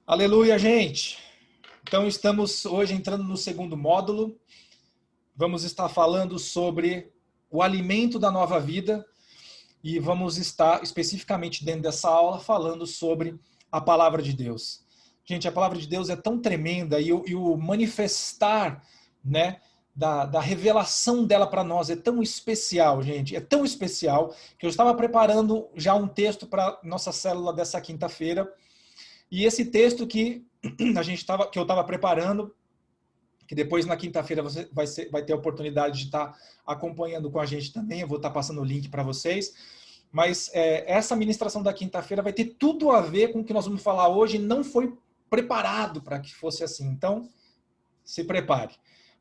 Aleluia, gente! Então estamos hoje entrando no segundo módulo. Vamos estar falando sobre o alimento da nova vida e vamos estar especificamente dentro dessa aula falando sobre a palavra de Deus. Gente, a palavra de Deus é tão tremenda e o manifestar, né, da revelação dela para nós é tão especial, gente. É tão especial que eu estava preparando já um texto para nossa célula dessa quinta-feira. E esse texto que que eu estava preparando, que depois na quinta-feira você vai ter a oportunidade de estar acompanhando com a gente também, eu vou estar passando o link para vocês, mas essa ministração da quinta-feira vai ter tudo a ver com o que nós vamos falar hoje, não foi preparado para que fosse assim, então se prepare.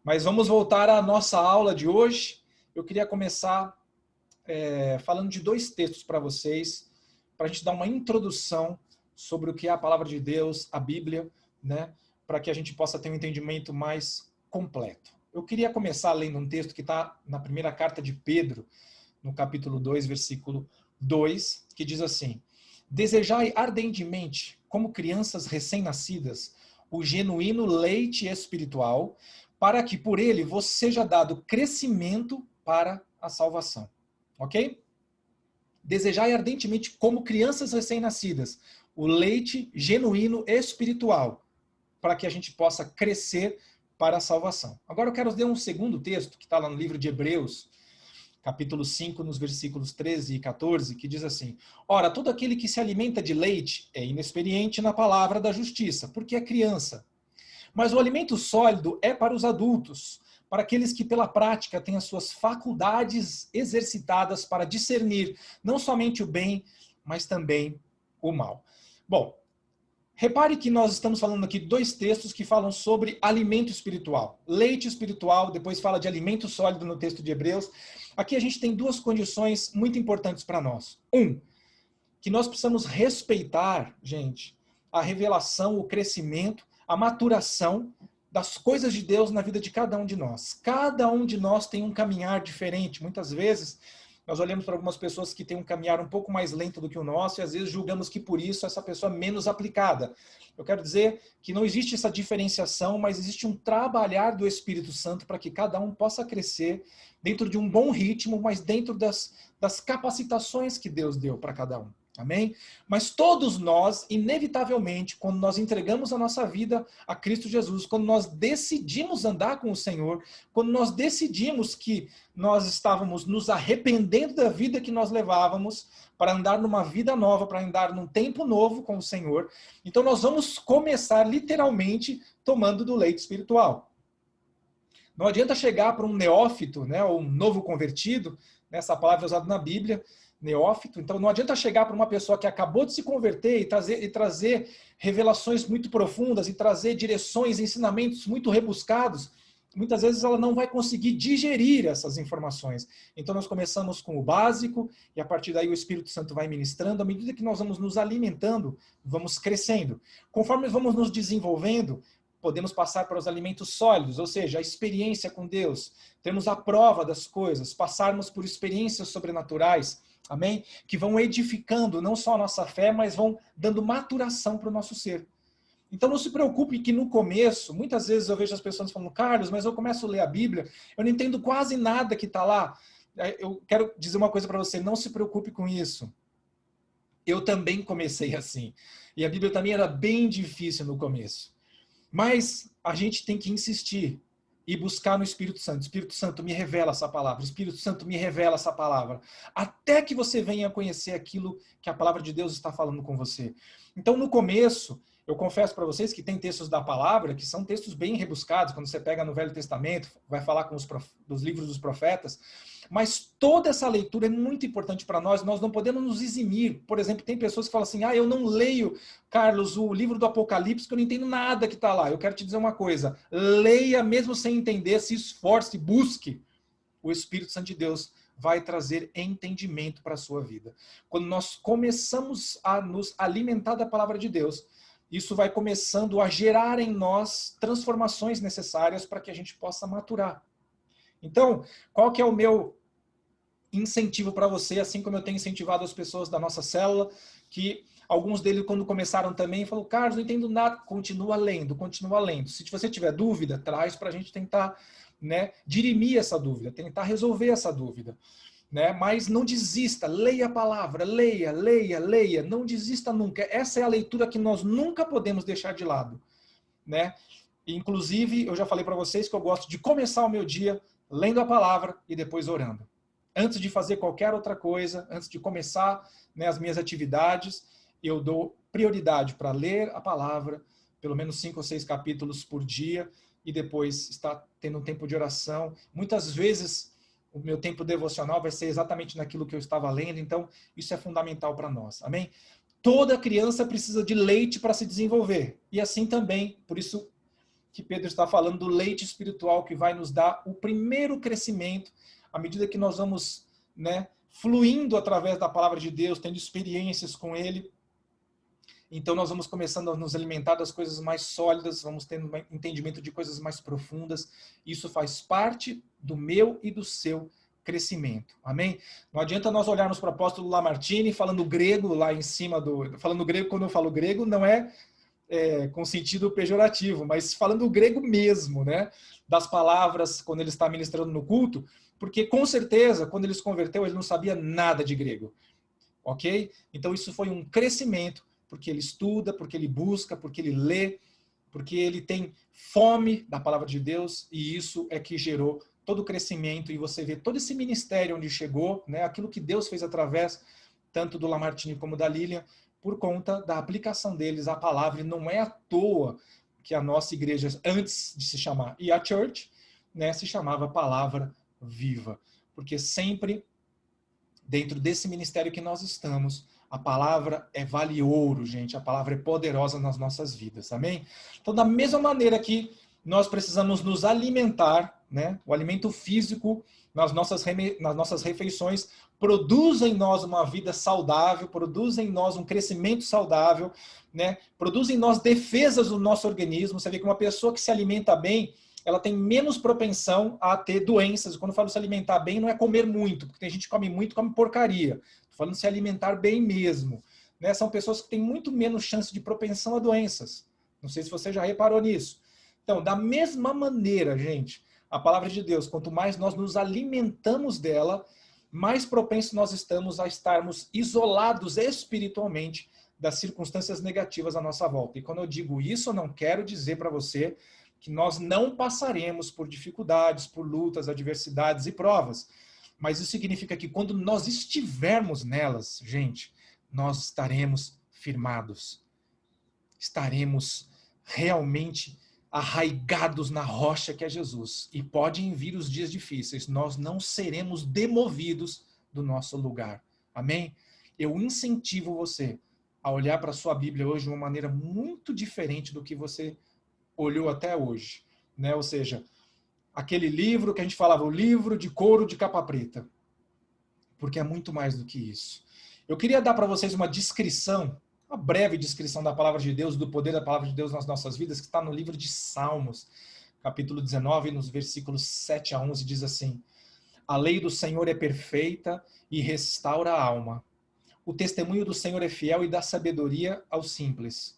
Mas vamos voltar à nossa aula de hoje. Eu queria começar falando de dois textos para vocês, para a gente dar uma introdução sobre o que é a palavra de Deus, a Bíblia, né, para que a gente possa ter um entendimento mais completo. Eu queria começar lendo um texto que está na primeira carta de Pedro, no capítulo 2, versículo 2, que diz assim: Desejai ardentemente, como crianças recém-nascidas, o genuíno leite espiritual, para que por ele vos seja dado crescimento para a salvação. Ok? Desejai ardentemente, como crianças recém-nascidas, o leite genuíno espiritual, para que a gente possa crescer para a salvação. Agora eu quero ler um segundo texto, que está lá no livro de Hebreus, capítulo 5, nos versículos 13 e 14, que diz assim: Ora, todo aquele que se alimenta de leite é inexperiente na palavra da justiça, porque é criança. Mas o alimento sólido é para os adultos, para aqueles que pela prática têm as suas faculdades exercitadas para discernir não somente o bem, mas também o mal. Bom, repare que nós estamos falando aqui de dois textos que falam sobre alimento espiritual. Leite espiritual, depois fala de alimento sólido no texto de Hebreus. Aqui a gente tem duas condições muito importantes para nós. Que nós precisamos respeitar, gente, a revelação, o crescimento, a maturação das coisas de Deus na vida de cada um de nós. Cada um de nós tem um caminhar diferente. Muitas vezes nós olhamos para algumas pessoas que têm um caminhar um pouco mais lento do que o nosso e às vezes julgamos que por isso essa pessoa é menos aplicada. Eu quero dizer que não existe essa diferenciação, mas existe um trabalhar do Espírito Santo para que cada um possa crescer dentro de um bom ritmo, mas dentro das capacitações que Deus deu para cada um. Amém? Mas todos nós, inevitavelmente, quando nós entregamos a nossa vida a Cristo Jesus, quando nós decidimos andar com o Senhor, quando nós decidimos que nós estávamos nos arrependendo da vida que nós levávamos para andar numa vida nova, para andar num tempo novo com o Senhor, então nós vamos começar literalmente tomando do leite espiritual. Não adianta chegar para um neófito, né, ou um novo convertido, essa palavra é usada na Bíblia, neófito, então não adianta chegar para uma pessoa que acabou de se converter e trazer revelações muito profundas, e trazer direções, ensinamentos muito rebuscados. Muitas vezes ela não vai conseguir digerir essas informações. Então nós começamos com o básico, e a partir daí o Espírito Santo vai ministrando, à medida que nós vamos nos alimentando, vamos crescendo. Conforme vamos nos desenvolvendo, podemos passar para os alimentos sólidos, ou seja, a experiência com Deus, temos a prova das coisas, passarmos por experiências sobrenaturais, amém? Que vão edificando não só a nossa fé, mas vão dando maturação para o nosso ser. Então não se preocupe que no começo, muitas vezes eu vejo as pessoas falando: Carlos, mas eu começo a ler a Bíblia, eu não entendo quase nada que está lá. Eu quero dizer uma coisa para você: não se preocupe com isso. Eu também comecei assim. E a Bíblia também era bem difícil no começo. Mas a gente tem que insistir e buscar no Espírito Santo. Espírito Santo, me revela essa palavra. Espírito Santo, me revela essa palavra. Até que você venha conhecer aquilo que a palavra de Deus está falando com você. Então, no começo, eu confesso para vocês que tem textos da palavra que são textos bem rebuscados. Quando você pega no Velho Testamento, vai falar com dos livros dos profetas. Mas toda essa leitura é muito importante para nós. Nós não podemos nos eximir. Por exemplo, tem pessoas que falam assim: eu não leio, Carlos, o livro do Apocalipse, porque eu não entendo nada que está lá. Eu quero te dizer uma coisa: leia mesmo sem entender, se esforce, busque. O Espírito Santo de Deus vai trazer entendimento para a sua vida. Quando nós começamos a nos alimentar da palavra de Deus, isso vai começando a gerar em nós transformações necessárias para que a gente possa maturar. Então, qual que é o meu incentivo para você, assim como eu tenho incentivado as pessoas da nossa célula, que Alguns deles, quando começaram também, falaram, Carlos, não entendo nada. Continua lendo, continua lendo. Se você tiver dúvida, traz para a gente tentar, né, dirimir essa dúvida, tentar resolver essa dúvida. Né? Mas não desista, leia a palavra, leia, leia, leia, não desista nunca. Essa é a leitura que nós nunca podemos deixar de lado. Né? Inclusive, eu já falei para vocês que eu gosto de começar o meu dia lendo a palavra e depois orando. Antes de fazer qualquer outra coisa, antes de começar, né, as minhas atividades, eu dou prioridade para ler a palavra, pelo menos 5 ou 6 capítulos por dia, e depois estar tendo um tempo de oração. Muitas vezes, o meu tempo devocional vai ser exatamente naquilo que eu estava lendo, então isso é fundamental para nós. Amém? Toda criança precisa de leite para se desenvolver. E assim também, por isso que Pedro está falando do leite espiritual que vai nos dar o primeiro crescimento à medida que nós vamos, né, fluindo através da palavra de Deus, tendo experiências com Ele. Então nós vamos começando a nos alimentar das coisas mais sólidas, vamos tendo um entendimento de coisas mais profundas. Isso faz parte do meu e do seu crescimento. Amém? Não adianta nós olharmos para o apóstolo Lamartine falando grego lá em cima do... Falando grego, quando eu falo grego, não é com sentido pejorativo, mas falando grego mesmo, né? Das palavras quando ele está ministrando no culto, porque com certeza, quando ele se converteu, ele não sabia nada de grego. Ok? Então isso foi um crescimento, porque ele estuda, porque ele busca, porque ele lê, porque ele tem fome da palavra de Deus, e isso é que gerou todo o crescimento, e você vê todo esse ministério onde chegou, né? Aquilo que Deus fez através tanto do Lamartine como da Lilian, por conta da aplicação deles à palavra. E não é à toa que a nossa igreja, antes de se chamar IA Church, né, se chamava Palavra Viva. Porque sempre, dentro desse ministério que nós estamos, a palavra vale ouro, gente. A palavra é poderosa nas nossas vidas. Amém? Então, da mesma maneira que nós precisamos nos alimentar, né, o alimento físico nas nossas refeições, produz em nós uma vida saudável, produz em nós um crescimento saudável, né? Produz em nós defesas do nosso organismo. Você vê que uma pessoa que se alimenta bem, ela tem menos propensão a ter doenças. Quando eu falo se alimentar bem, não é comer muito, porque tem gente que come muito, come porcaria. Estou falando se alimentar bem mesmo. Né? São pessoas que têm muito menos chance de propensão a doenças. Não sei se você já reparou nisso. Então, da mesma maneira, gente, a palavra de Deus, quanto mais nós nos alimentamos dela, mais propensos nós estamos a estarmos isolados espiritualmente das circunstâncias negativas à nossa volta. E quando eu digo isso, eu não quero dizer para você que nós não passaremos por dificuldades, por lutas, adversidades e provas. Mas isso significa que quando nós estivermos nelas, gente, nós estaremos firmados. Estaremos realmente arraigados na rocha que é Jesus. E podem vir os dias difíceis, nós não seremos demovidos do nosso lugar. Amém? Eu incentivo você a olhar para a sua Bíblia hoje de uma maneira muito diferente do que você olhou até hoje. Né? Ou seja, aquele livro que a gente falava, o livro de couro de capa preta. Porque é muito mais do que isso. Eu queria dar para vocês uma descrição, uma breve descrição da palavra de Deus, do poder da palavra de Deus nas nossas vidas, que está no livro de Salmos, capítulo 19, nos versículos 7 a 11, diz assim: a lei do Senhor é perfeita e restaura a alma. O testemunho do Senhor é fiel e dá sabedoria aos simples.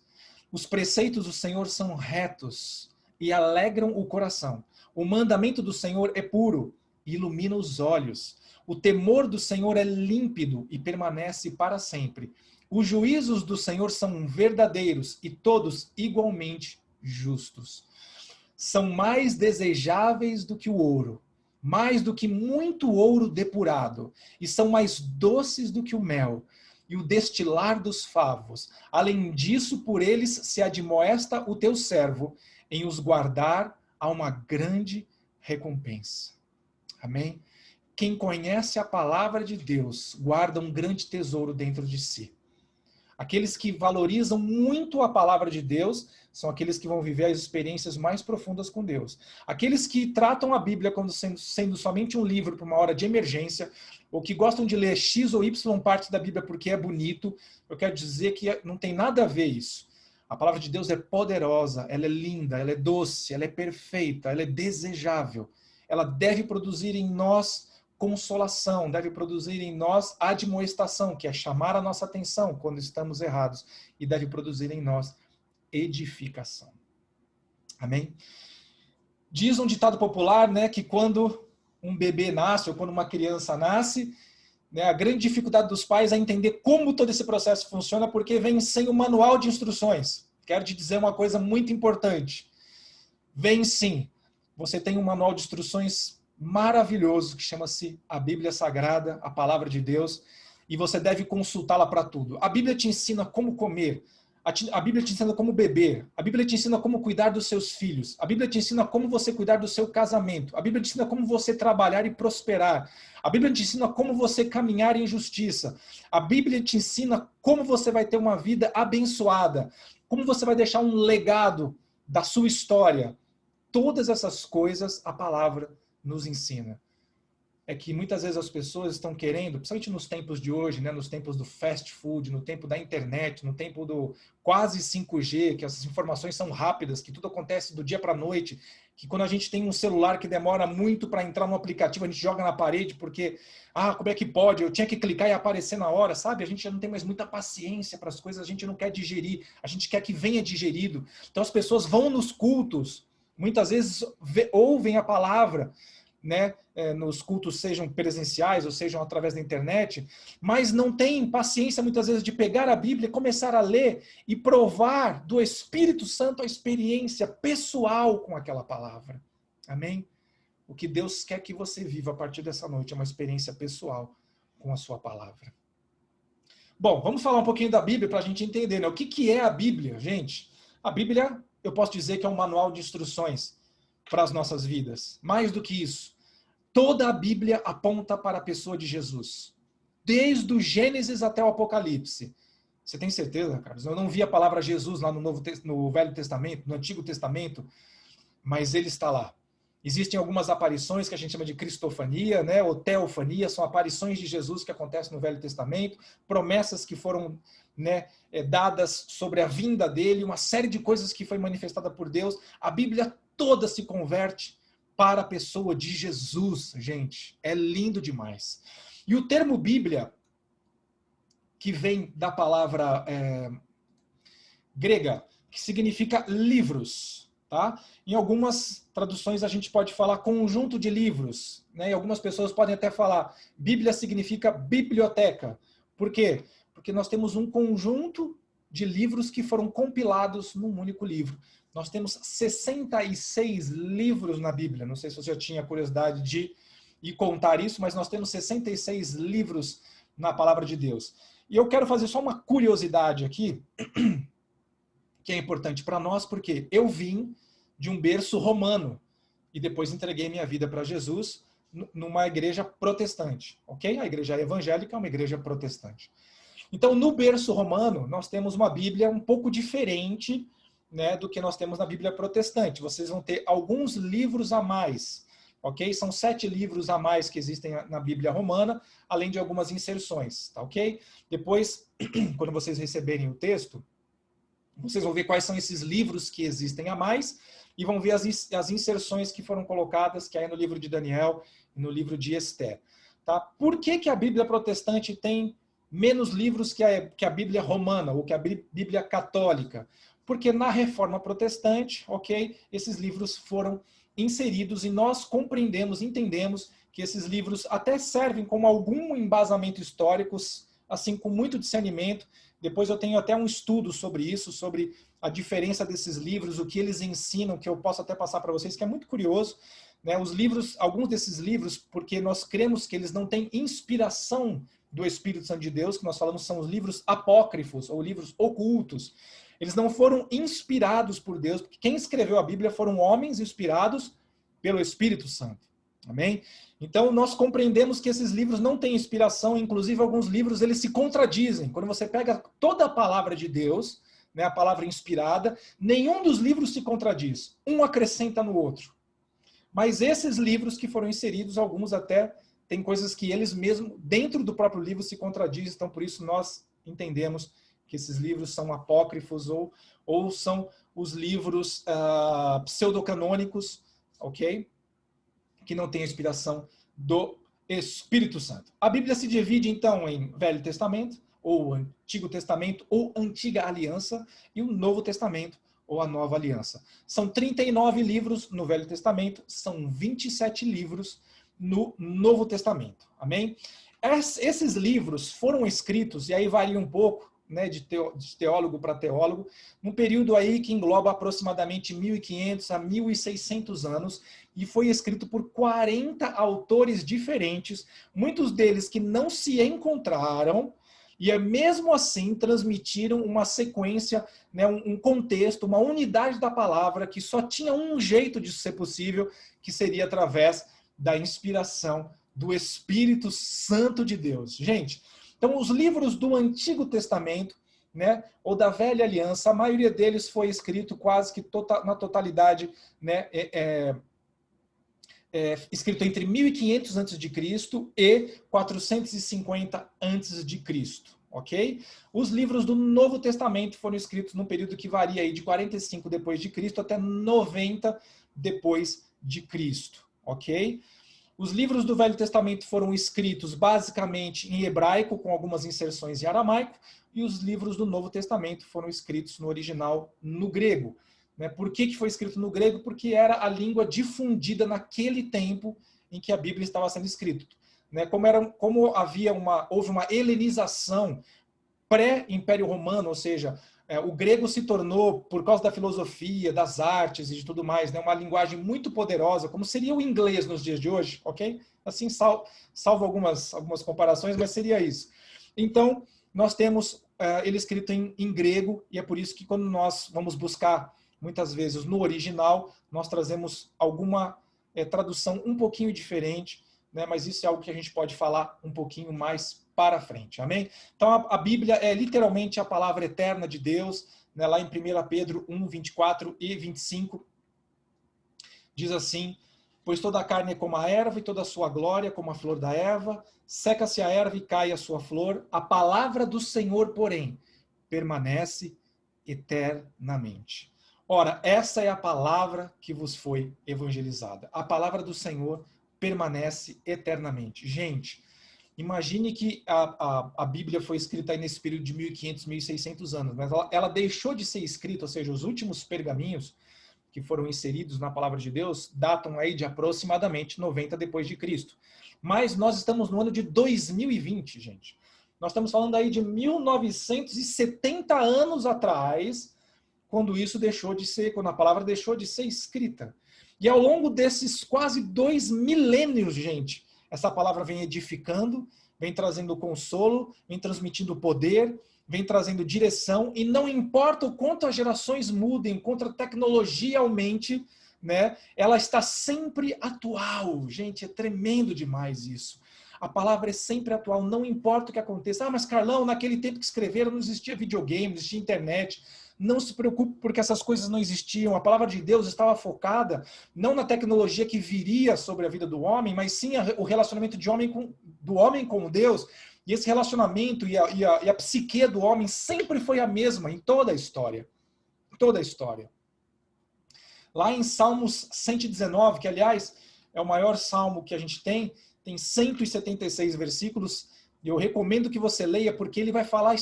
Os preceitos do Senhor são retos e alegram o coração. O mandamento do Senhor é puro e ilumina os olhos. O temor do Senhor é límpido e permanece para sempre. Os juízos do Senhor são verdadeiros e todos igualmente justos. São mais desejáveis do que o ouro, mais do que muito ouro depurado, e são mais doces do que o mel e o destilar dos favos. Além disso, por eles se admoesta o teu servo, em os guardar a uma grande recompensa. Amém? Quem conhece a palavra de Deus guarda um grande tesouro dentro de si. Aqueles que valorizam muito a palavra de Deus são aqueles que vão viver as experiências mais profundas com Deus. Aqueles que tratam a Bíblia como sendo somente um livro para uma hora de emergência, ou que gostam de ler X ou Y parte da Bíblia porque é bonito, eu quero dizer que não tem nada a ver isso. A palavra de Deus é poderosa, ela é linda, ela é doce, ela é perfeita, ela é desejável. Ela deve produzir em nós consolação, deve produzir em nós admoestação, que é chamar a nossa atenção quando estamos errados, e deve produzir em nós edificação. Amém? Diz um ditado popular, né, que quando um bebê nasce ou quando uma criança nasce, né, a grande dificuldade dos pais é entender como todo esse processo funciona, porque vem sem o manual de instruções. Quero te dizer uma coisa muito importante. Vem sim. Você tem um manual de instruções maravilhoso que chama-se a Bíblia Sagrada, a Palavra de Deus, e você deve consultá-la para tudo. A Bíblia te ensina como comer, a Bíblia te ensina como beber, a Bíblia te ensina como cuidar dos seus filhos, a Bíblia te ensina como você cuidar do seu casamento, a Bíblia te ensina como você trabalhar e prosperar, a Bíblia te ensina como você caminhar em justiça, a Bíblia te ensina como você vai ter uma vida abençoada, como você vai deixar um legado da sua história. Todas essas coisas a palavra nos ensina. É que muitas vezes as pessoas estão querendo, principalmente nos tempos de hoje, né, nos tempos do fast food, no tempo da internet, no tempo do quase 5G, que essas informações são rápidas, que tudo acontece do dia para a noite, que quando a gente tem um celular que demora muito para entrar no aplicativo, a gente joga na parede porque, como é que pode? Eu tinha que clicar e aparecer na hora, sabe? A gente já não tem mais muita paciência para as coisas, a gente não quer digerir, a gente quer que venha digerido. Então as pessoas vão nos cultos, muitas vezes ouvem a palavra, né, nos cultos, sejam presenciais ou sejam através da internet, mas não tem paciência muitas vezes de pegar a Bíblia, começar a ler e provar do Espírito Santo a experiência pessoal com aquela palavra. Amém? O que Deus quer que você viva a partir dessa noite é uma experiência pessoal com a sua palavra. Bom, vamos falar um pouquinho da Bíblia para a gente entender, né? O que é a Bíblia, gente? A Bíblia, eu posso dizer que é um manual de instruções para as nossas vidas. Mais do que isso, toda a Bíblia aponta para a pessoa de Jesus. Desde o Gênesis até o Apocalipse. Você tem certeza, Carlos? Eu não vi a palavra Jesus lá no Velho Testamento, no Antigo Testamento, mas ele está lá. Existem algumas aparições que a gente chama de cristofania, né, ou teofania, são aparições de Jesus que acontecem no Velho Testamento, promessas que foram, né, dadas sobre a vinda dele, uma série de coisas que foi manifestada por Deus. A Bíblia toda se converte para a pessoa de Jesus, gente. É lindo demais. E o termo Bíblia, que vem da palavra grega, que significa livros, tá? Em algumas traduções a gente pode falar conjunto de livros, né? E algumas pessoas podem até falar Bíblia significa biblioteca. Por quê? Porque nós temos um conjunto de livros que foram compilados num único livro. Nós temos 66 livros na Bíblia. Não sei se você já tinha curiosidade de ir contar isso, mas nós temos 66 livros na Palavra de Deus. E eu quero fazer só uma curiosidade aqui, que é importante para nós, porque eu vim de um berço romano e depois entreguei minha vida para Jesus numa igreja protestante, ok? A igreja evangélica é uma igreja protestante. Então, no berço romano, nós temos uma Bíblia um pouco diferente, né, do que nós temos na Bíblia protestante. Vocês vão ter alguns livros a mais, ok? São 7 livros a mais que existem na Bíblia romana, além de algumas inserções, tá ok? Depois, quando vocês receberem o texto, vocês vão ver quais são esses livros que existem a mais e vão ver as inserções que foram colocadas, que é no livro de Daniel e no livro de Esther. Tá? Por que a Bíblia protestante tem menos livros que a Bíblia romana ou que a Bíblia católica? Porque na Reforma Protestante, ok, esses livros foram inseridos e nós compreendemos, entendemos que esses livros até servem como algum embasamento histórico, assim, com muito discernimento. Depois eu tenho até um estudo sobre isso, sobre a diferença desses livros, o que eles ensinam, que eu posso até passar para vocês, que é muito curioso. Né? Os livros, alguns desses livros, porque nós cremos que eles não têm inspiração do Espírito Santo de Deus, que nós falamos são os livros apócrifos, ou livros ocultos. Eles não foram inspirados por Deus, porque quem escreveu a Bíblia foram homens inspirados pelo Espírito Santo. Amém? Então, nós compreendemos que esses livros não têm inspiração, inclusive alguns livros eles se contradizem. Quando você pega toda a palavra de Deus, né, a palavra inspirada, nenhum dos livros se contradiz. Um acrescenta no outro. Mas esses livros que foram inseridos, alguns até têm coisas que eles mesmos, dentro do próprio livro, se contradizem. Então, por isso, nós entendemos que esses livros são apócrifos ou são os livros pseudocanônicos, ok? Que não tem a inspiração do Espírito Santo. A Bíblia se divide, então, em Velho Testamento, ou Antigo Testamento, ou Antiga Aliança, e o Novo Testamento, ou a Nova Aliança. São 39 livros no Velho Testamento, são 27 livros no Novo Testamento. Amém? Esses livros foram escritos, e aí varia um pouco, né, de teólogo para teólogo, num período aí que engloba aproximadamente 1.500 a 1.600 anos, e foi escrito por 40 autores diferentes, muitos deles que não se encontraram, e mesmo assim transmitiram uma sequência, né, um contexto, uma unidade da palavra que só tinha um jeito de ser possível, que seria através da inspiração do Espírito Santo de Deus. Gente, então os livros do Antigo Testamento, né, ou da Velha Aliança, a maioria deles foi escrito quase que na totalidade, né, escrito entre 1500 a.C. e 450 a.C., ok? Os livros do Novo Testamento foram escritos num período que varia aí de 45 depois de Cristo até 90 depois de Cristo, ok? Os livros do Velho Testamento foram escritos basicamente em hebraico, com algumas inserções em aramaico, e os livros do Novo Testamento foram escritos no original no grego. Por que foi escrito no grego? Porque era a língua difundida naquele tempo em que a Bíblia estava sendo escrita. Como houve uma helenização pré-Império Romano, ou seja, o grego se tornou, por causa da filosofia, das artes e de tudo mais, uma linguagem muito poderosa, como seria o inglês nos dias de hoje, ok? Assim, salvo algumas comparações, mas seria isso. Então, nós temos ele escrito em grego, e é por isso que quando nós vamos buscar muitas vezes no original, nós trazemos alguma tradução um pouquinho diferente, né? Mas isso é algo que a gente pode falar um pouquinho mais para frente, amém? Então a Bíblia é literalmente a palavra eterna de Deus, né? Lá em 1 Pedro 1, 24 e 25, diz assim: pois toda a carne é como a erva, e toda a sua glória como a flor da erva, seca-se a erva e cai a sua flor, a palavra do Senhor, porém, permanece eternamente. Ora, essa é a palavra que vos foi evangelizada. A palavra do Senhor permanece eternamente. Gente, imagine que a Bíblia foi escrita aí nesse período de 1500, 1600 anos, mas ela deixou de ser escrita, ou seja, os últimos pergaminhos que foram inseridos na palavra de Deus datam aí de aproximadamente 90 depois de Cristo. Mas nós estamos no ano de 2020, gente. Nós estamos falando aí de 1970 anos atrás, quando a palavra deixou de ser escrita. E ao longo desses quase 2 milênios, gente, essa palavra vem edificando, vem trazendo consolo, vem transmitindo poder, vem trazendo direção, e não importa o quanto as gerações mudem, quanto a tecnologia aumente, né, ela está sempre atual. Gente, é tremendo demais isso. A palavra é sempre atual, não importa o que aconteça. Ah, mas Carlão, naquele tempo que escreveram não existia videogame, não existia internet. Não se preocupe, porque essas coisas não existiam. A palavra de Deus estava focada não na tecnologia que viria sobre a vida do homem, mas sim o relacionamento do homem com Deus. E esse relacionamento e a psique do homem sempre foi a mesma em toda a história. Toda a história. Lá em Salmos 119, que aliás é o maior salmo que a gente tem 176 versículos. Eu recomendo que você leia, porque ele vai falar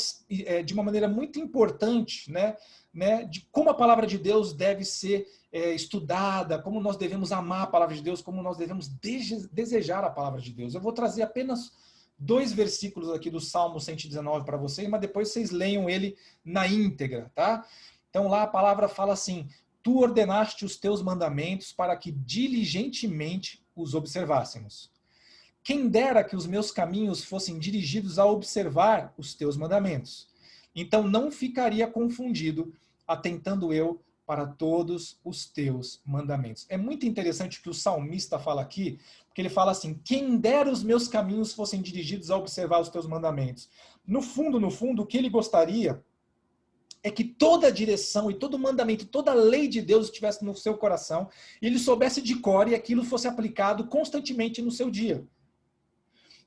de uma maneira muito importante, né, de como a palavra de Deus deve ser estudada, como nós devemos amar a palavra de Deus, como nós devemos desejar a palavra de Deus. Eu vou trazer apenas 2 versículos aqui do Salmo 119 para vocês, mas depois vocês leiam ele na íntegra, tá? Então lá a palavra fala assim: tu ordenaste os teus mandamentos para que diligentemente os observássemos. Quem dera que os meus caminhos fossem dirigidos a observar os teus mandamentos. Então não ficaria confundido, atentando eu para todos os teus mandamentos. É muito interessante o que o salmista fala aqui, porque ele fala assim: quem dera os meus caminhos fossem dirigidos a observar os teus mandamentos. No fundo, o que ele gostaria é que toda a direção e todo mandamento, toda a lei de Deus estivesse no seu coração, e ele soubesse de cor e aquilo fosse aplicado constantemente no seu dia.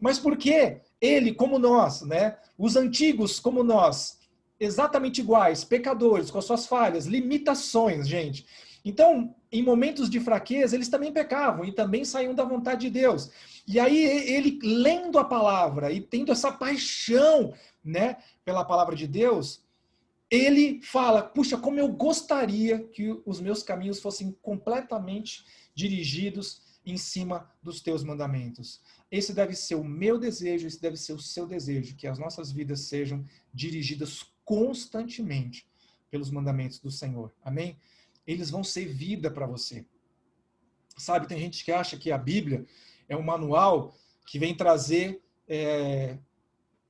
Mas por que ele, como nós, né, os antigos como nós, exatamente iguais, pecadores, com as suas falhas, limitações, gente, Então, em momentos de fraqueza, eles também pecavam e também saíam da vontade de Deus. E aí ele, lendo a palavra e tendo essa paixão, né, pela palavra de Deus, ele fala, puxa, como eu gostaria que os meus caminhos fossem completamente dirigidos em cima dos teus mandamentos. Esse deve ser o meu desejo, esse deve ser o seu desejo, que as nossas vidas sejam dirigidas constantemente pelos mandamentos do Senhor. Amém? Eles vão ser vida para você. Sabe, tem gente que acha que a Bíblia é um manual que vem trazer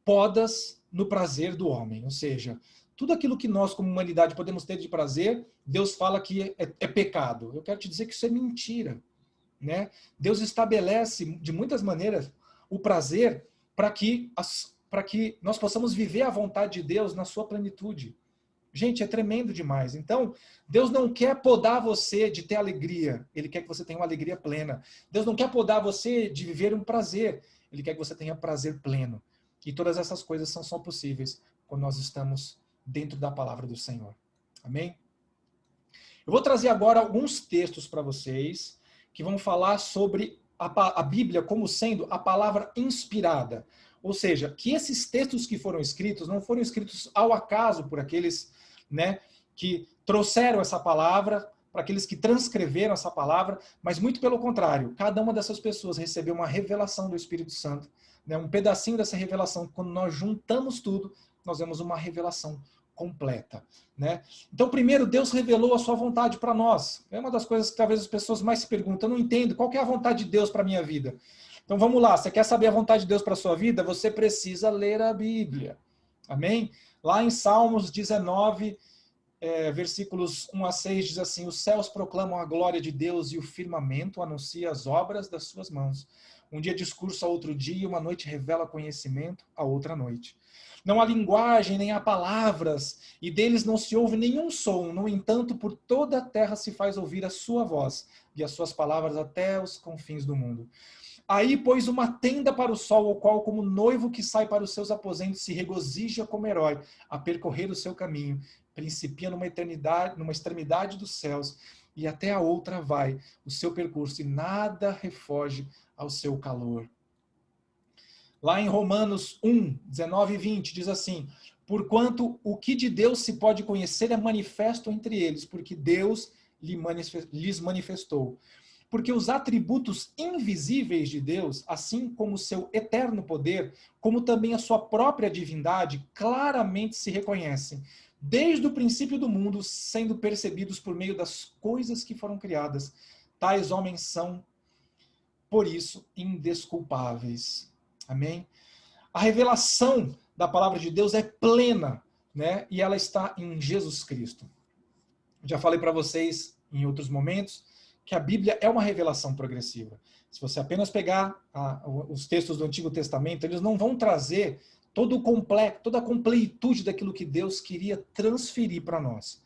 podas no prazer do homem. Ou seja, tudo aquilo que nós, como humanidade, podemos ter de prazer, Deus fala que é pecado. Eu quero te dizer que isso é mentira. Né? Deus estabelece, de muitas maneiras, o prazer para que nós possamos viver a vontade de Deus na sua plenitude. Gente, é tremendo demais. Então, Deus não quer podar você de ter alegria. Ele quer que você tenha uma alegria plena. Deus não quer podar você de viver um prazer. Ele quer que você tenha prazer pleno. E todas essas coisas são só possíveis quando nós estamos dentro da palavra do Senhor. Amém? Eu vou trazer agora alguns textos para vocês que vão falar sobre a Bíblia como sendo a palavra inspirada. Ou seja, que esses textos que foram escritos não foram escritos ao acaso por aqueles, né, que trouxeram essa palavra, para aqueles que transcreveram essa palavra, mas muito pelo contrário, cada uma dessas pessoas recebeu uma revelação do Espírito Santo, né, um pedacinho dessa revelação. Quando nós juntamos tudo, nós vemos uma revelação completa, né? Então, primeiro, Deus revelou a sua vontade para nós. É uma das coisas que talvez as pessoas mais se perguntam. Eu não entendo, qual que é a vontade de Deus para a minha vida? Então, vamos lá. Você quer saber a vontade de Deus para a sua vida? Você precisa ler a Bíblia. Amém? Lá em Salmos 19, versículos 1 a 6, diz assim: os céus proclamam a glória de Deus e o firmamento anuncia as obras das suas mãos. Um dia discurso a outro dia, uma noite revela conhecimento a outra noite. Não há linguagem, nem há palavras, e deles não se ouve nenhum som. No entanto, por toda a terra se faz ouvir a sua voz, e as suas palavras até os confins do mundo. Aí pôs uma tenda para o sol, o qual, como noivo que sai para os seus aposentos, se regozija como herói, a percorrer o seu caminho. Principia numa eternidade, numa extremidade dos céus, e até a outra vai o seu percurso, e nada refoge ao seu calor. Lá em Romanos 1, 19 e 20, diz assim: porquanto o que de Deus se pode conhecer é manifesto entre eles, porque Deus lhes manifestou. Porque os atributos invisíveis de Deus, assim como o seu eterno poder, como também a sua própria divindade, claramente se reconhecem, desde o princípio do mundo, sendo percebidos por meio das coisas que foram criadas. Tais homens são, por isso, indesculpáveis. Amém? A revelação da palavra de Deus é plena, né? E ela está em Jesus Cristo. Já falei para vocês em outros momentos que a Bíblia é uma revelação progressiva. Se você apenas pegar os textos do Antigo Testamento, eles não vão trazer todo o complexo, toda a completude daquilo que Deus queria transferir para nós.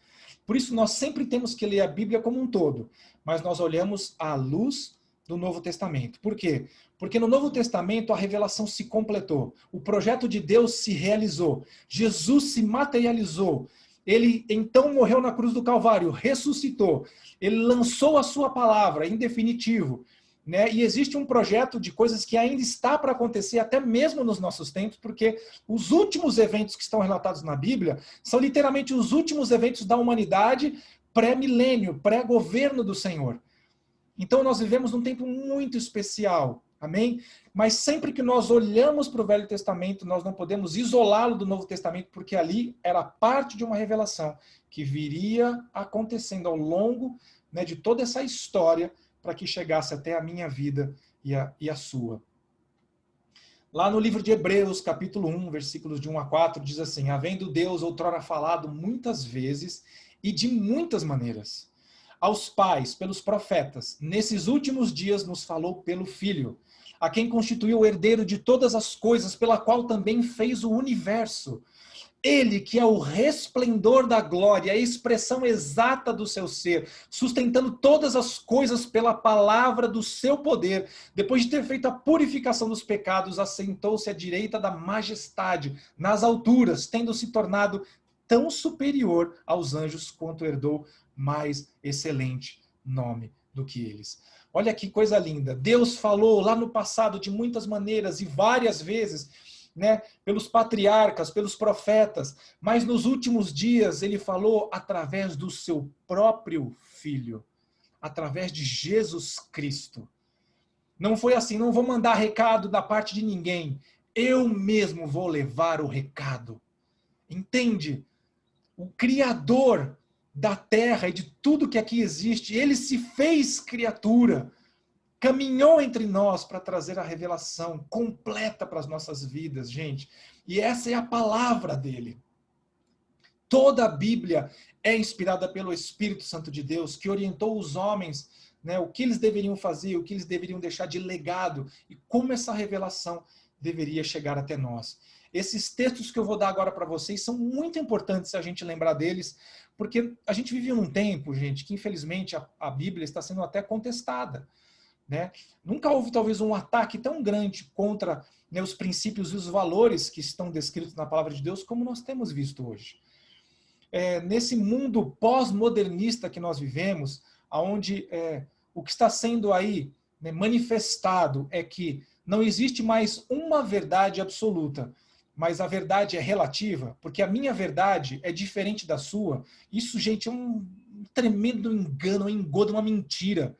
Por isso, nós sempre temos que ler a Bíblia como um todo, mas nós olhamos à luz do Novo Testamento. Por quê? Porque no Novo Testamento a revelação se completou. O projeto de Deus se realizou. Jesus se materializou. Ele então morreu na cruz do Calvário, ressuscitou. Ele lançou a sua palavra em definitivo. Né? E existe um projeto de coisas que ainda está para acontecer, até mesmo nos nossos tempos, porque os últimos eventos que estão relatados na Bíblia são literalmente os últimos eventos da humanidade pré-milênio, pré-governo do Senhor. Então nós vivemos num tempo muito especial, amém? Mas sempre que nós olhamos para o Velho Testamento, nós não podemos isolá-lo do Novo Testamento, porque ali era parte de uma revelação que viria acontecendo ao longo, né, de toda essa história, para que chegasse até a minha vida e a sua. Lá no livro de Hebreus, capítulo 1, versículos de 1 a 4, diz assim: havendo Deus outrora falado muitas vezes e de muitas maneiras aos pais, pelos profetas, nesses últimos dias nos falou pelo Filho, a quem constituiu o herdeiro de todas as coisas, pela qual também fez o universo. Ele, que é o resplendor da glória, a expressão exata do seu ser, sustentando todas as coisas pela palavra do seu poder, depois de ter feito a purificação dos pecados, assentou-se à direita da majestade, nas alturas, tendo se tornado tão superior aos anjos quanto herdou mais excelente nome do que eles. Olha que coisa linda. Deus falou lá no passado de muitas maneiras e várias vezes, né, pelos patriarcas, pelos profetas, mas nos últimos dias ele falou através do seu próprio Filho, através de Jesus Cristo. Não foi assim, não vou mandar recado da parte de ninguém. Eu mesmo vou levar o recado. Entende? O Criador da terra e de tudo que aqui existe, ele se fez criatura, caminhou entre nós para trazer a revelação completa para as nossas vidas, gente. E essa é a palavra dele. Toda a Bíblia é inspirada pelo Espírito Santo de Deus, que orientou os homens, né, o que eles deveriam fazer, o que eles deveriam deixar de legado e como essa revelação deveria chegar até nós. Esses textos que eu vou dar agora para vocês são muito importantes a gente lembrar deles, porque a gente vive num tempo, gente, que infelizmente a Bíblia está sendo até contestada, né? Nunca houve talvez um ataque tão grande contra, né, os princípios e os valores que estão descritos na palavra de Deus como nós temos visto hoje. Nesse mundo pós-modernista que nós vivemos, onde o que está sendo aí, né, manifestado é que não existe mais uma verdade absoluta, mas a verdade é relativa, porque a minha verdade é diferente da sua. Isso, gente, é um tremendo engano, um engodo, uma mentira.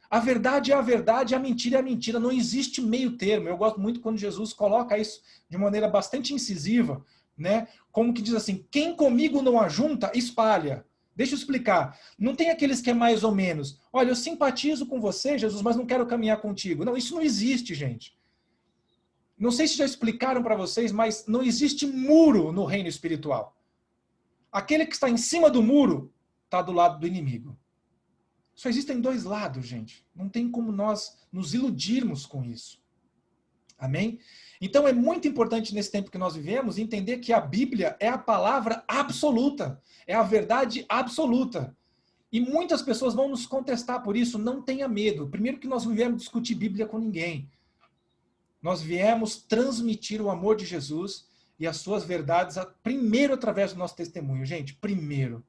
A verdade é a verdade, a mentira é a mentira. Não existe meio termo. Eu gosto muito quando Jesus coloca isso de maneira bastante incisiva, né? Como que diz assim, quem comigo não ajunta, espalha. Deixa eu explicar. Não tem aqueles que é mais ou menos. Olha, eu simpatizo com você, Jesus, mas não quero caminhar contigo. Não, isso não existe, gente. Não sei se já explicaram para vocês, mas não existe muro no reino espiritual. Aquele que está em cima do muro está do lado do inimigo. Só existem dois lados, gente. Não tem como nós nos iludirmos com isso. Amém? Então é muito importante nesse tempo que nós vivemos entender que a Bíblia é a palavra absoluta, é a verdade absoluta. E muitas pessoas vão nos contestar por isso, não tenha medo. Primeiro que nós não viemos discutir Bíblia com ninguém. Nós viemos transmitir o amor de Jesus e as suas verdades, primeiro através do nosso testemunho. Gente, primeiro.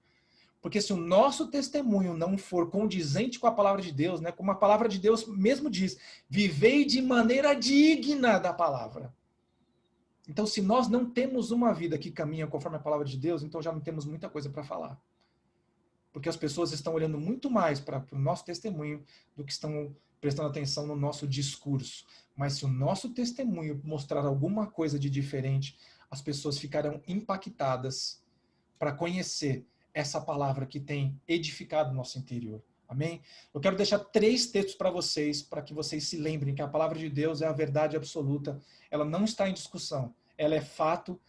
Porque se o nosso testemunho não for condizente com a palavra de Deus, né, como a palavra de Deus mesmo diz, vivei de maneira digna da palavra. Então, se nós não temos uma vida que caminha conforme a palavra de Deus, então já não temos muita coisa para falar. Porque as pessoas estão olhando muito mais para o nosso testemunho do que estão prestando atenção no nosso discurso. Mas se o nosso testemunho mostrar alguma coisa de diferente, as pessoas ficarão impactadas para conhecer essa palavra que tem edificado o nosso interior. Amém? Eu quero deixar 3 textos para que vocês se lembrem que a palavra de Deus é a verdade absoluta. Ela não está em discussão. Ela é fato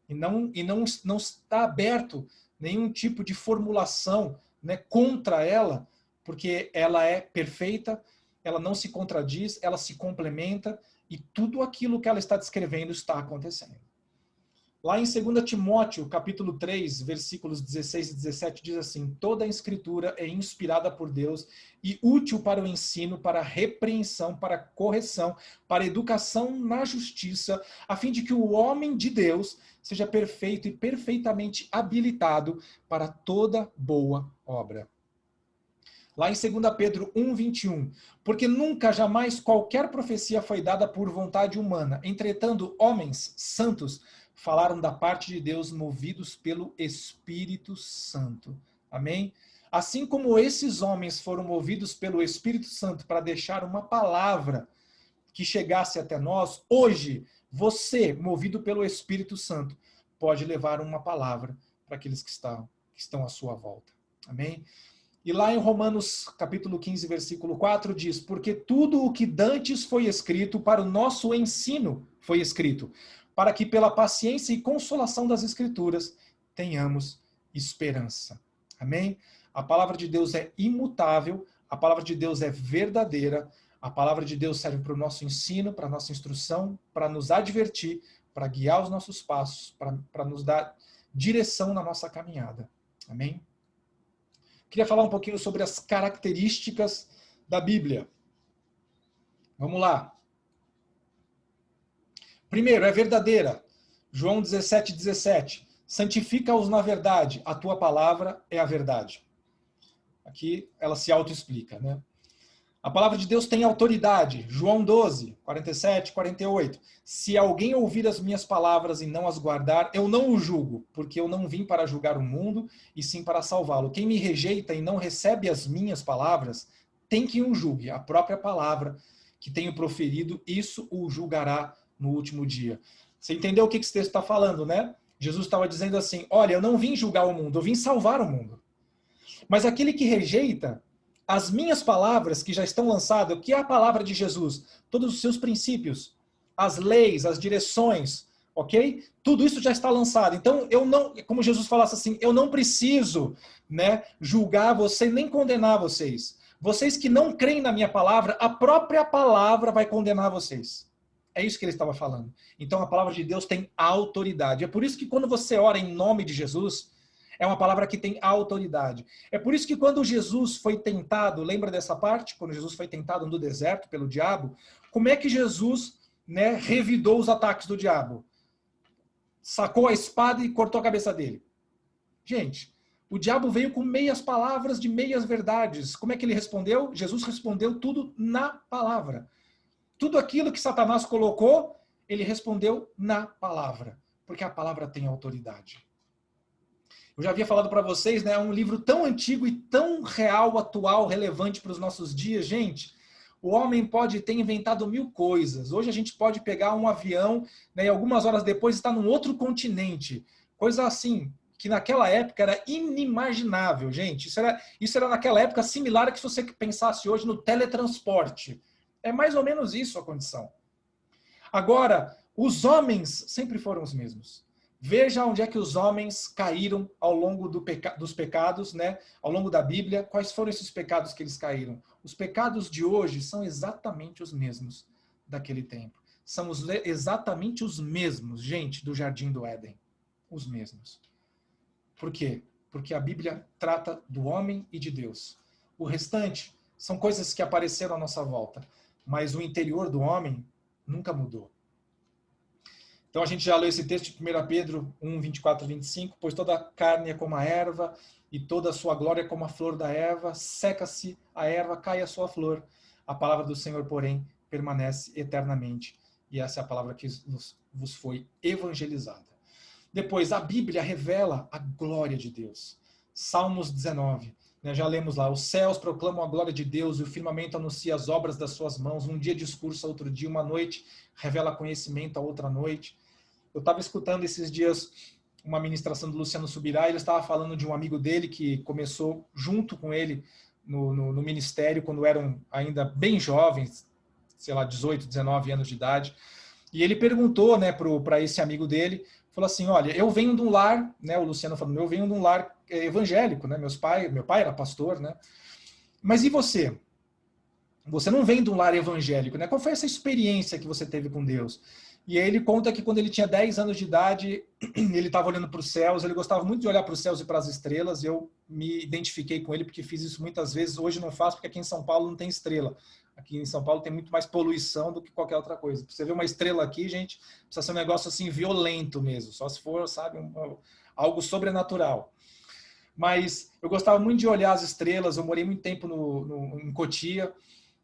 e não está aberto nenhum tipo de formulação, né, contra ela, porque ela é perfeita, ela não se contradiz, ela se complementa e tudo aquilo que ela está descrevendo está acontecendo. Lá em 2 Timóteo, capítulo 3, versículos 16 e 17, diz assim, toda a escritura é inspirada por Deus e útil para o ensino, para a repreensão, para a correção, para a educação na justiça, a fim de que o homem de Deus seja perfeito e perfeitamente habilitado para toda boa obra. Lá em 2 Pedro 1, 21, porque nunca, jamais qualquer profecia foi dada por vontade humana, entretanto, homens santos falaram da parte de Deus movidos pelo Espírito Santo. Amém? Assim como esses homens foram movidos pelo Espírito Santo para deixar uma palavra que chegasse até nós, hoje, você, movido pelo Espírito Santo, pode levar uma palavra para aqueles que estão à sua volta. Amém? E lá em Romanos capítulo 15, versículo 4, diz, porque tudo o que dantes foi escrito para o nosso ensino foi escrito, para que pela paciência e consolação das Escrituras tenhamos esperança. Amém? A palavra de Deus é imutável, a palavra de Deus é verdadeira, a palavra de Deus serve para o nosso ensino, para a nossa instrução, para nos advertir, para guiar os nossos passos, para nos dar direção na nossa caminhada. Amém? Queria falar um pouquinho sobre as características da Bíblia. Vamos lá. Primeiro, é verdadeira. João 17, 17. Santifica-os na verdade, a tua palavra é a verdade. Aqui ela se autoexplica, né? A palavra de Deus tem autoridade. João 12, 47, 48. Se alguém ouvir as minhas palavras e não as guardar, eu não o julgo, porque eu não vim para julgar o mundo, e sim para salvá-lo. Quem me rejeita e não recebe as minhas palavras, tem que o julgue. A própria palavra que tenho proferido, isso o julgará no último dia. Você entendeu o que esse texto está falando, né? Jesus estava dizendo assim, olha, eu não vim julgar o mundo, eu vim salvar o mundo. Mas aquele que rejeita as minhas palavras que já estão lançadas, o que é a palavra de Jesus? Todos os seus princípios, as leis, as direções, ok? Tudo isso já está lançado. Então, eu não, como Jesus falasse assim, eu não preciso, né, julgar vocês, nem condenar vocês. Vocês que não creem na minha palavra, a própria palavra vai condenar vocês. É isso que ele estava falando. Então, a palavra de Deus tem autoridade. É por isso que quando você ora em nome de Jesus, é uma palavra que tem autoridade. É por isso que quando Jesus foi tentado, lembra dessa parte? Quando Jesus foi tentado no deserto pelo diabo, como é que Jesus, né, revidou os ataques do diabo? Sacou a espada e cortou a cabeça dele. Gente, o diabo veio com meias palavras de meias verdades. Como é que ele respondeu? Jesus respondeu tudo na palavra. Tudo aquilo que Satanás colocou, ele respondeu na palavra. Porque a palavra tem autoridade. Eu já havia falado para vocês, né, é um livro tão antigo e tão real, atual, relevante para os nossos dias. Gente, o homem pode ter inventado 1000 coisas. Hoje a gente pode pegar um avião, né, e algumas horas depois estar num outro continente. Coisa assim, que naquela época era inimaginável, gente. Isso era naquela época similar a que se você pensasse hoje no teletransporte. É mais ou menos isso a condição. Agora, os homens sempre foram os mesmos. Veja onde é que os homens caíram ao longo dos pecados, né? Ao longo da Bíblia. Quais foram esses pecados que eles caíram? Os pecados de hoje são exatamente os mesmos daquele tempo. São exatamente os mesmos, gente, do Jardim do Éden. Os mesmos. Por quê? Porque a Bíblia trata do homem e de Deus. O restante são coisas que apareceram à nossa volta. Mas o interior do homem nunca mudou. Então a gente já leu esse texto de 1 Pedro 1, 24 e 25, pois toda a carne é como a erva, e toda a sua glória é como a flor da erva, seca-se a erva, cai a sua flor. A palavra do Senhor, porém, permanece eternamente. E essa é a palavra que vos foi evangelizada. Depois, a Bíblia revela a glória de Deus. Salmos 19. Já lemos lá, os céus proclamam a glória de Deus e o firmamento anuncia as obras das suas mãos. Um dia discursa, outro dia, uma noite revela conhecimento a outra noite. Eu estava escutando esses dias uma ministração do Luciano Subirá, e ele estava falando de um amigo dele que começou junto com ele no ministério, quando eram ainda bem jovens, sei lá, 18, 19 anos de idade. E ele perguntou, né, para esse amigo dele, falou assim, olha, eu venho de um lar, né, o Luciano falando, eu venho de um lar evangélico, né, meu pai era pastor, né, mas e você? Você não vem de um lar evangélico, né? Qual foi essa experiência que você teve com Deus? E aí ele conta que quando ele tinha 10 anos de idade, ele estava olhando para os céus, ele gostava muito de olhar para os céus e para as estrelas, eu me identifiquei com ele porque fiz isso muitas vezes, hoje não faço porque aqui em São Paulo não tem estrela. Aqui em São Paulo tem muito mais poluição do que qualquer outra coisa. Pra você ver uma estrela aqui, gente, precisa ser um negócio assim violento mesmo, só se for, sabe, algo sobrenatural. Mas eu gostava muito de olhar as estrelas, eu morei muito tempo em Cotia,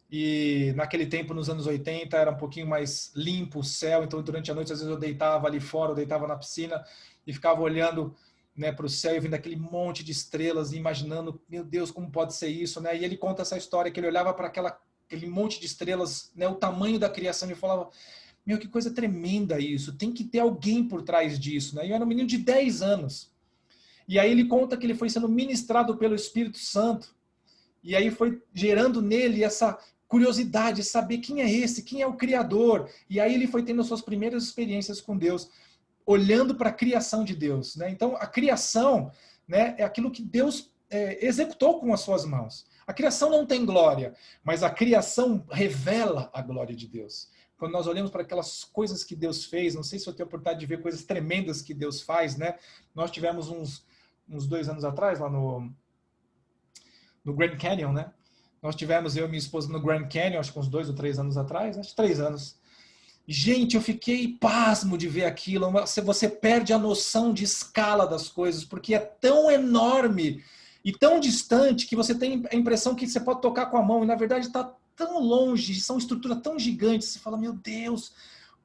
e naquele tempo, nos anos 80, era um pouquinho mais limpo o céu, então durante a noite às vezes eu deitava ali fora, eu deitava na piscina e ficava olhando, né, para o céu e vendo aquele monte de estrelas e imaginando, meu Deus, como pode ser isso, né? E ele conta essa história, que ele olhava para aquele monte de estrelas, né, o tamanho da criação, e falava, meu, que coisa tremenda isso, tem que ter alguém por trás disso, né? E eu era um menino de 10 anos. E aí ele conta que ele foi sendo ministrado pelo Espírito Santo, e aí foi gerando nele essa curiosidade, saber quem é esse, quem é o Criador. E aí ele foi tendo as suas primeiras experiências com Deus, olhando para a criação de Deus, né? Então, a criação, né, é aquilo que Deus executou com as suas mãos. A criação não tem glória, mas a criação revela a glória de Deus. Quando nós olhamos para aquelas coisas que Deus fez, não sei se eu tenho a oportunidade de ver coisas tremendas que Deus faz, né? Nós tivemos uns 2 anos atrás, lá no Grand Canyon, né? Nós tivemos, eu e minha esposa, no Grand Canyon, acho que uns 2 ou 3 anos atrás, acho que 3 anos. Gente, eu fiquei pasmo de ver aquilo. Você perde a noção de escala das coisas, porque é tão enorme e tão distante que você tem a impressão que você pode tocar com a mão e, na verdade, está tão longe, são estruturas tão gigantes. Você fala, meu Deus,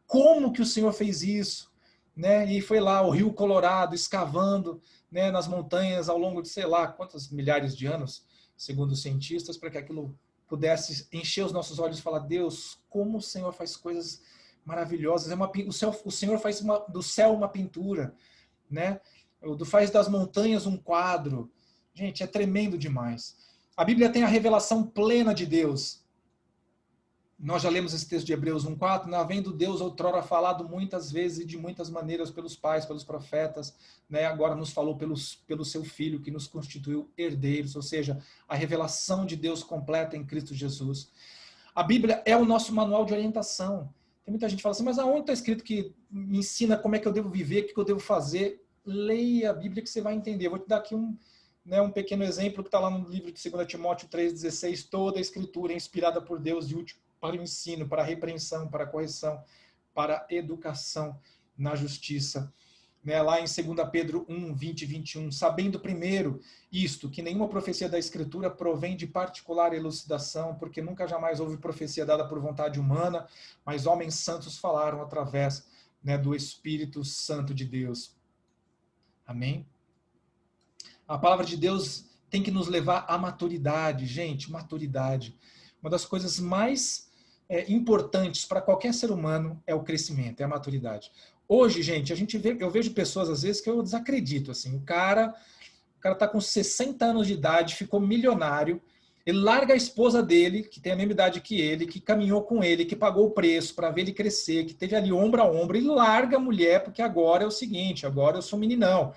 como que o Senhor fez isso? Né? E foi lá, o Rio Colorado, escavando, né, nas montanhas ao longo de, sei lá, quantos milhares de anos, segundo os cientistas, para que aquilo pudesse encher os nossos olhos e falar, Deus, como o Senhor faz coisas maravilhosas. O Senhor faz do céu uma pintura, né? Faz das montanhas um quadro. Gente, é tremendo demais. A Bíblia tem a revelação plena de Deus. Nós já lemos esse texto de Hebreus 1:4, havendo Deus outrora falado muitas vezes e de muitas maneiras pelos pais, pelos profetas, né? Agora nos falou pelo seu Filho, que nos constituiu herdeiros, ou seja, a revelação de Deus completa em Cristo Jesus. A Bíblia é o nosso manual de orientação. Tem muita gente que fala assim, mas aonde está escrito que me ensina como é que eu devo viver, o que eu devo fazer? Leia a Bíblia que você vai entender. Eu vou te dar aqui um pequeno exemplo que está lá no livro de 2 Timóteo 3,16. Toda a escritura é inspirada por Deus e útil para o ensino, para a repreensão, para a correção, para a educação na justiça. Lá em 2 Pedro 1, 20 e 21, sabendo primeiro isto, que nenhuma profecia da Escritura provém de particular elucidação, porque nunca jamais houve profecia dada por vontade humana, mas homens santos falaram através, do Espírito Santo de Deus. Amém? A palavra de Deus tem que nos levar à maturidade, gente, maturidade. Uma das coisas mais importantes para qualquer ser humano é o crescimento, é a maturidade. Hoje, gente, eu vejo pessoas às vezes que eu desacredito, assim, o cara tá com 60 anos de idade, ficou milionário, ele larga a esposa dele, que tem a mesma idade que ele, que caminhou com ele, que pagou o preço para ver ele crescer, que teve ali ombro a ombro, e larga a mulher, porque agora é o seguinte, agora eu sou meninão.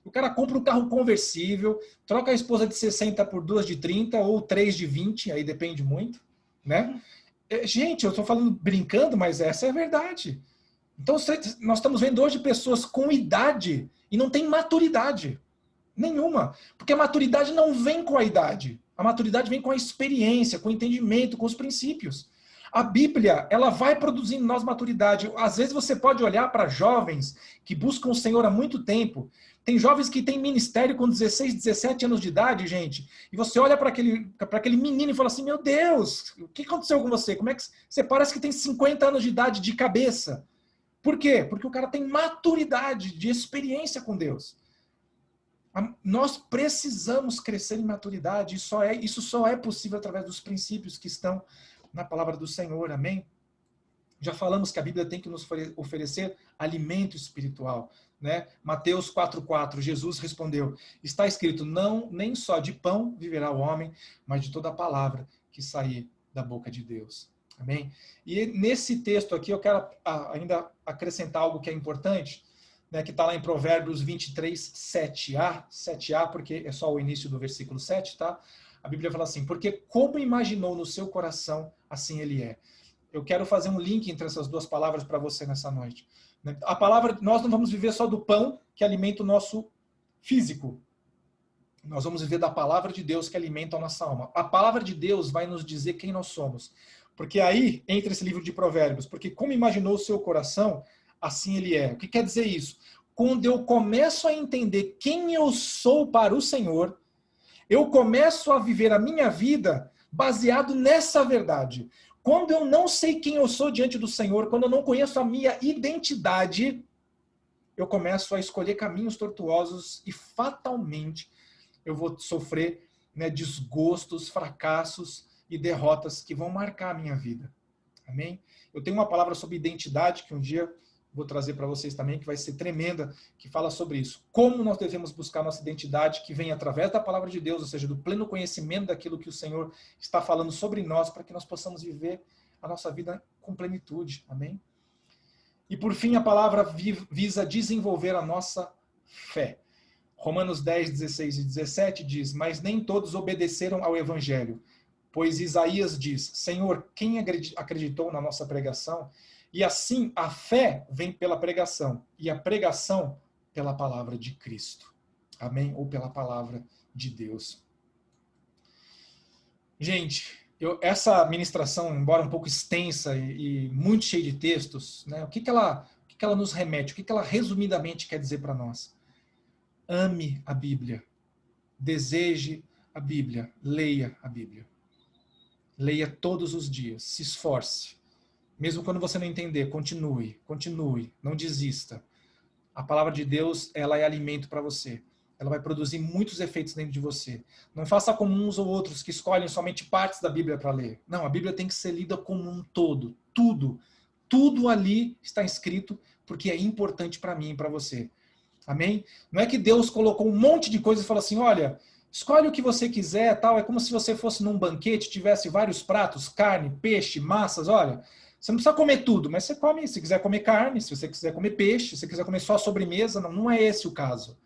O cara compra um carro conversível, troca a esposa de 60 por duas de 30 ou 3 de 20, aí depende muito, né? Gente, eu estou falando brincando, mas essa é a verdade. Então, nós estamos vendo hoje pessoas com idade e não tem maturidade nenhuma. Porque a maturidade não vem com a idade. A maturidade vem com a experiência, com o entendimento, com os princípios. A Bíblia, ela vai produzindo em nós maturidade. Às vezes você pode olhar para jovens que buscam o Senhor há muito tempo. Tem jovens que têm ministério com 16, 17 anos de idade, gente. E você olha para aquele menino e fala assim, meu Deus, o que aconteceu com você? Como é que você parece que tem 50 anos de idade de cabeça? Por quê? Porque o cara tem maturidade, de experiência com Deus. Nós precisamos crescer em maturidade, isso só é possível através dos princípios que estão na palavra do Senhor, amém? Já falamos que a Bíblia tem que nos oferecer alimento espiritual, né? Mateus 4:4, Jesus respondeu, está escrito, não, nem só de pão viverá o homem, mas de toda a palavra que sair da boca de Deus. Amém? E nesse texto aqui eu quero ainda acrescentar algo que é importante, né, que está lá em Provérbios 23, 7a, porque é só o início do versículo 7, tá? A Bíblia fala assim, porque como imaginou no seu coração, assim ele é. Eu quero fazer um link entre essas duas palavras para você nessa noite. A palavra, nós não vamos viver só do pão que alimenta o nosso físico. Nós vamos viver da palavra de Deus que alimenta a nossa alma. A palavra de Deus vai nos dizer quem nós somos. Porque aí entra esse livro de Provérbios. Porque como imaginou o seu coração, assim ele é. O que quer dizer isso? Quando eu começo a entender quem eu sou para o Senhor, eu começo a viver a minha vida baseado nessa verdade. Quando eu não sei quem eu sou diante do Senhor, quando eu não conheço a minha identidade, eu começo a escolher caminhos tortuosos e fatalmente eu vou sofrer, né, desgostos, fracassos e derrotas que vão marcar a minha vida. Amém? Eu tenho uma palavra sobre identidade que um dia vou trazer para vocês também, que vai ser tremenda, que fala sobre isso. Como nós devemos buscar nossa identidade, que vem através da palavra de Deus, ou seja, do pleno conhecimento daquilo que o Senhor está falando sobre nós, para que nós possamos viver a nossa vida com plenitude. Amém? E por fim, a palavra visa desenvolver a nossa fé. Romanos 10, 16 e 17 diz, mas nem todos obedeceram ao evangelho, pois Isaías diz, Senhor, quem acreditou na nossa pregação? E assim, a fé vem pela pregação, e a pregação pela palavra de Cristo. Amém? Ou pela palavra de Deus. Gente, Essa ministração, embora um pouco extensa e muito cheia de textos, né, o que ela nos remete? O que ela resumidamente quer dizer para nós? Ame a Bíblia. Deseje a Bíblia. Leia a Bíblia. Leia todos os dias. Se esforce. Mesmo quando você não entender, continue. Continue. Não desista. A palavra de Deus, ela é alimento para você. Ela vai produzir muitos efeitos dentro de você. Não faça como uns ou outros que escolhem somente partes da Bíblia para ler. Não, a Bíblia tem que ser lida como um todo. Tudo. Tudo ali está escrito porque é importante para mim e para você. Amém? Não é que Deus colocou um monte de coisas e falou assim, olha, escolhe o que você quiser, tal. É como se você fosse num banquete, tivesse vários pratos, carne, peixe, massas, olha. Você não precisa comer tudo, mas você come, se quiser comer carne, se você quiser comer peixe, se você quiser comer só sobremesa, não é esse o caso.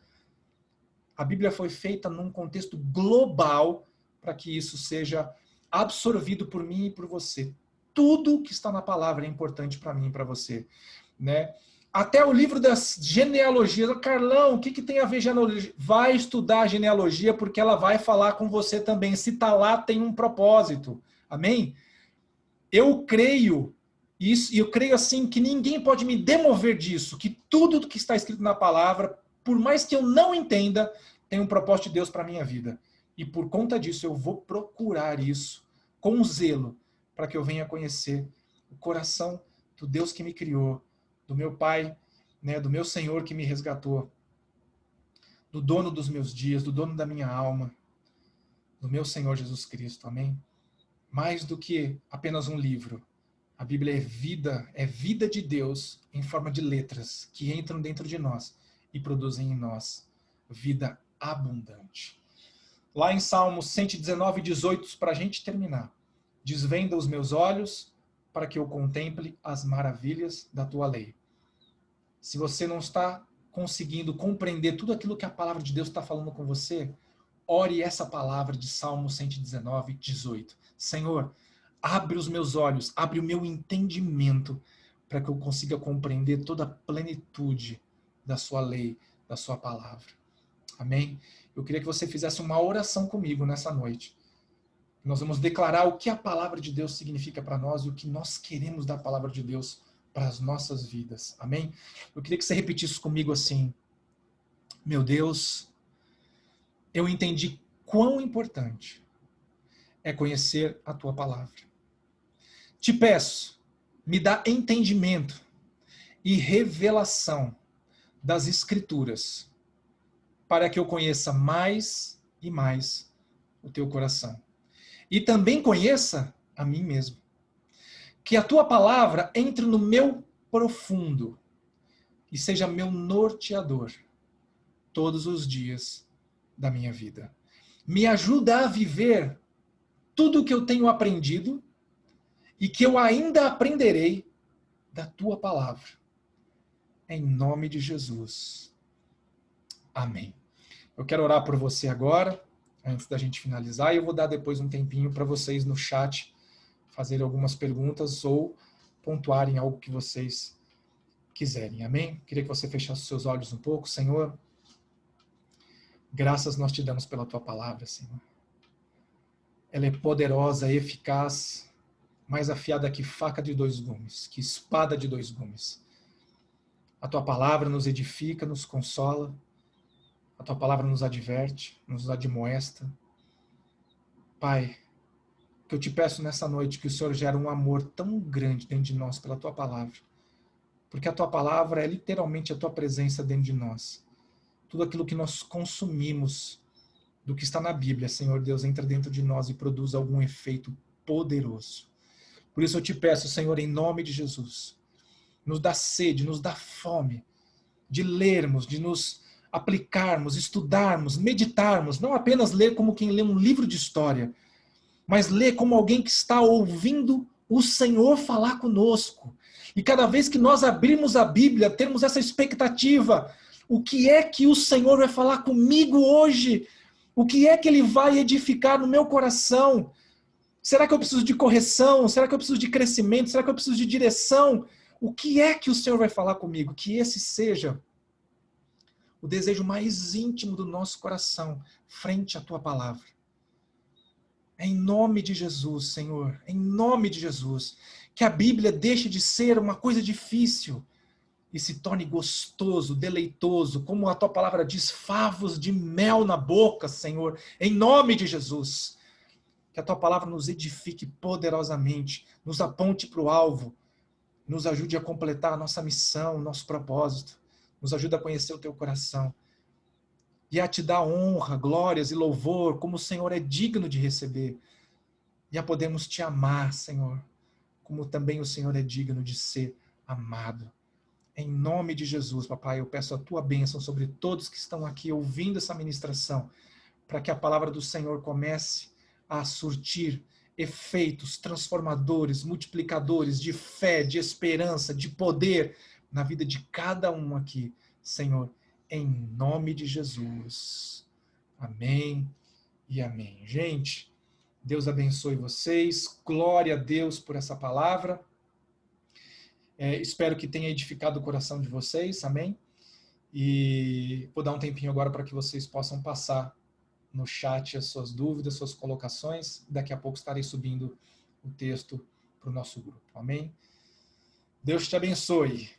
A Bíblia foi feita num contexto global para que isso seja absorvido por mim e por você. Tudo que está na palavra é importante para mim e para você, né? Até o livro das genealogias. Carlão, o que tem a ver genealogia? Vai estudar a genealogia porque ela vai falar com você também. Se está lá, tem um propósito. Amém? Eu creio isso, e eu creio assim que ninguém pode me demover disso, que tudo que está escrito na palavra, por mais que eu não entenda, tem um propósito de Deus para a minha vida. E por conta disso eu vou procurar isso com zelo, para que eu venha conhecer o coração do Deus que me criou, do meu Pai, né, do meu Senhor que me resgatou, do dono dos meus dias, do dono da minha alma, do meu Senhor Jesus Cristo. Amém? Mais do que apenas um livro. A Bíblia é vida de Deus em forma de letras que entram dentro de nós e produzem em nós vida abundante. Lá em Salmos 119, 18, para a gente terminar. Desvenda os meus olhos para que eu contemple as maravilhas da tua lei. Se você não está conseguindo compreender tudo aquilo que a palavra de Deus está falando com você, ore essa palavra de Salmo 119, 18. Senhor, abre os meus olhos, abre o meu entendimento para que eu consiga compreender toda a plenitude da sua lei, da sua palavra. Amém? Eu queria que você fizesse uma oração comigo nessa noite. Nós vamos declarar o que a palavra de Deus significa para nós e o que nós queremos da palavra de Deus para as nossas vidas. Amém? Eu queria que você repetisse comigo assim: meu Deus, eu entendi quão importante é conhecer a tua palavra. Te peço, me dá entendimento e revelação das Escrituras, para que eu conheça mais e mais o teu coração. E também conheça a mim mesmo. Que a tua palavra entre no meu profundo e seja meu norteador todos os dias da minha vida. Me ajuda a viver tudo o que eu tenho aprendido e que eu ainda aprenderei da tua palavra. Em nome de Jesus. Amém. Eu quero orar por você agora, antes da gente finalizar, e eu vou dar depois um tempinho para vocês no chat fazerem algumas perguntas ou pontuarem algo que vocês quiserem. Amém? Queria que você fechasse os seus olhos um pouco. Senhor, graças nós te damos pela tua palavra, Senhor. Ela é poderosa, eficaz, mais afiada que faca de dois gumes, que espada de dois gumes. A tua palavra nos edifica, nos consola. A tua palavra nos adverte, nos admoesta. Pai, que eu te peço nessa noite que o Senhor gere um amor tão grande dentro de nós pela tua palavra. Porque a tua palavra é literalmente a tua presença dentro de nós. Tudo aquilo que nós consumimos do que está na Bíblia, Senhor Deus, entra dentro de nós e produz algum efeito poderoso. Por isso eu te peço, Senhor, em nome de Jesus, nos dá sede, nos dá fome de lermos, de nos aplicarmos, estudarmos, meditarmos, não apenas ler como quem lê um livro de história, mas ler como alguém que está ouvindo o Senhor falar conosco. E cada vez que nós abrirmos a Bíblia, termos essa expectativa, o que é que o Senhor vai falar comigo hoje? O que é que Ele vai edificar no meu coração? Será que eu preciso de correção? Será que eu preciso de crescimento? Será que eu preciso de direção? O que é que o Senhor vai falar comigo? Que esse seja o desejo mais íntimo do nosso coração frente à tua palavra. Em nome de Jesus, Senhor, em nome de Jesus, que a Bíblia deixe de ser uma coisa difícil e se torne gostoso, deleitoso, como a tua palavra diz, favos de mel na boca, Senhor, em nome de Jesus. Que a tua palavra nos edifique poderosamente, nos aponte para o alvo, nos ajude a completar a nossa missão, nosso propósito, nos ajude a conhecer o teu coração e a te dar honra, glórias e louvor, como o Senhor é digno de receber, e a podermos te amar, Senhor, como também o Senhor é digno de ser amado. Em nome de Jesus, papai, eu peço a tua bênção sobre todos que estão aqui ouvindo essa ministração, para que a palavra do Senhor comece a surtir efeitos transformadores, multiplicadores de fé, de esperança, de poder na vida de cada um aqui, Senhor, em nome de Jesus. Amém e amém. Gente, Deus abençoe vocês, glória a Deus por essa palavra. Espero que tenha edificado o coração de vocês, amém? E vou dar um tempinho agora para que vocês possam passar no chat as suas dúvidas, suas colocações. Daqui a pouco estarei subindo o texto para o nosso grupo, amém? Deus te abençoe.